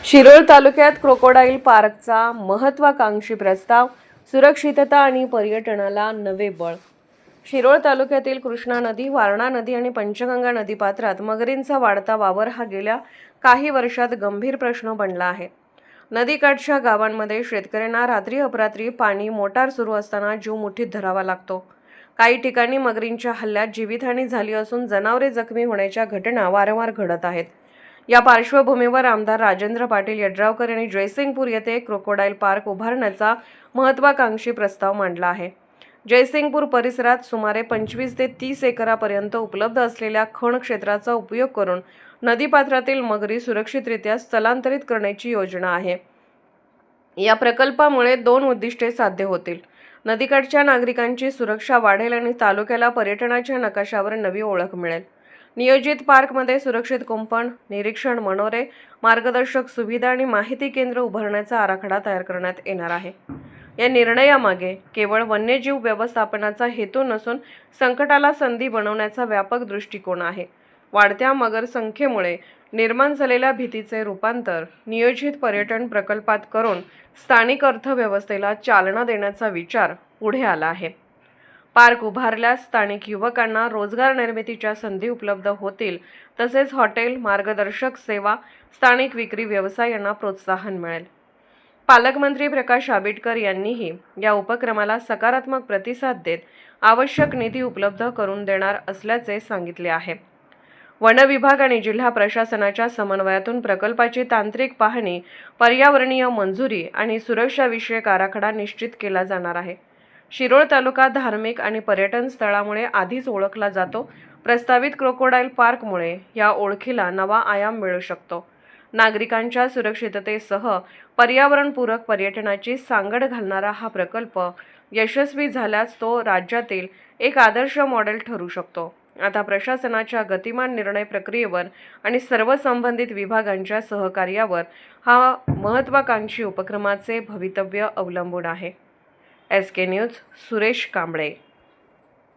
शिरोळ तालुक्यात क्रोकोडाईल पार्कचा महत्त्वाकांक्षी प्रस्ताव सुरक्षितता आणि पर्यटनाला नवे बळ। शिरोळ तालुक्यातील कृष्णा नदी, वारणा नदी आणि पंचगंगा नदीपात्रात मगरींचा वाढता वावर हा गेल्या काही वर्षात गंभीर प्रश्न बनला आहे। नदीकाठच्या गावांमध्ये शेतकऱ्यांना रात्री अपरात्री पाणी मोटार सुरू असताना जीव मुठीत धरावा लागतो। काही ठिकाणी मगरींच्या हल्ल्यात जीवितहानी झाली असून जनावरे जखमी होण्याच्या घटना वारंवार घडत आहेत। या पार्श्वभूमीवर आमदार राजेंद्र पाटील यड्रावकर यांनी जयसिंगपूर येथे क्रोकोडाईल पार्क उभारण्याचा महत्त्वाकांक्षी प्रस्ताव मांडला आहे। जयसिंगपूर परिसरात सुमारे 25 ते 30 एकरापर्यंत उपलब्ध असलेल्या खण क्षेत्राचा उपयोग करून नदीपात्रातील मगरी सुरक्षितरित्या स्थलांतरित करण्याची योजना आहे। या प्रकल्पामुळे 2 उद्दिष्टे साध्य होतील। नदीकाठच्या नागरिकांची सुरक्षा वाढेल आणि तालुक्याला पर्यटनाच्या नकाशावर नवी ओळख मिळेल। नियोजित पार्कमध्ये सुरक्षित कुंपण, निरीक्षण मनोरे, मार्गदर्शक सुविधा आणि माहिती केंद्र उभारण्याचा आराखडा तयार करण्यात येणार आहे। या निर्णयामागे केवळ वन्यजीव व्यवस्थापनाचा हेतू नसून संकटाला संधी बनवण्याचा व्यापक दृष्टिकोन आहे। वाढत्या मगर संख्येमुळे निर्माण झालेल्या भीतीचे रूपांतर नियोजित पर्यटन प्रकल्पात करून स्थानिक अर्थव्यवस्थेला चालना देण्याचा विचार पुढे आला आहे। पार्क उभारल्यास स्थानिक युवकांना रोजगार निर्मितीच्या संधी उपलब्ध होतील, तसेच हॉटेल, मार्गदर्शक सेवा, स्थानिक विक्री व्यवसाय यांना प्रोत्साहन मिळेल। पालकमंत्री प्रकाश आंबेडकर यांनीही या उपक्रमाला सकारात्मक प्रतिसाद देत आवश्यक निधी उपलब्ध करून देणार असल्याचे सांगितले आहे। वन विभाग आणि जिल्हा प्रशासनाच्या समन्वयातून प्रकल्पाची तांत्रिक पाहणी, पर्यावरणीय मंजुरी आणि सुरक्षाविषयक आराखडा निश्चित केला जाणार आहे। शिरोळ तालुका धार्मिक आणि पर्यटन स्थळामुळे आधीच ओळखला जातो। प्रस्तावित क्रोकोडाईल पार्कमुळे या ओळखीला नवा आयाम मिळू शकतो। नागरिकांच्या सुरक्षिततेसह पर्यावरणपूरक पर्यटनाची सांगड घालणारा हा प्रकल्प यशस्वी झाल्यास तो राज्यातील एक आदर्श मॉडेल ठरू शकतो। आता प्रशासनाच्या गतिमान निर्णय प्रक्रियेवर आणि सर्व संबंधित विभागांच्या सहकार्यावर हा महत्त्वाकांक्षी उपक्रमाचे भवितव्य अवलंबून आहे। SK news, Suresh Kamble.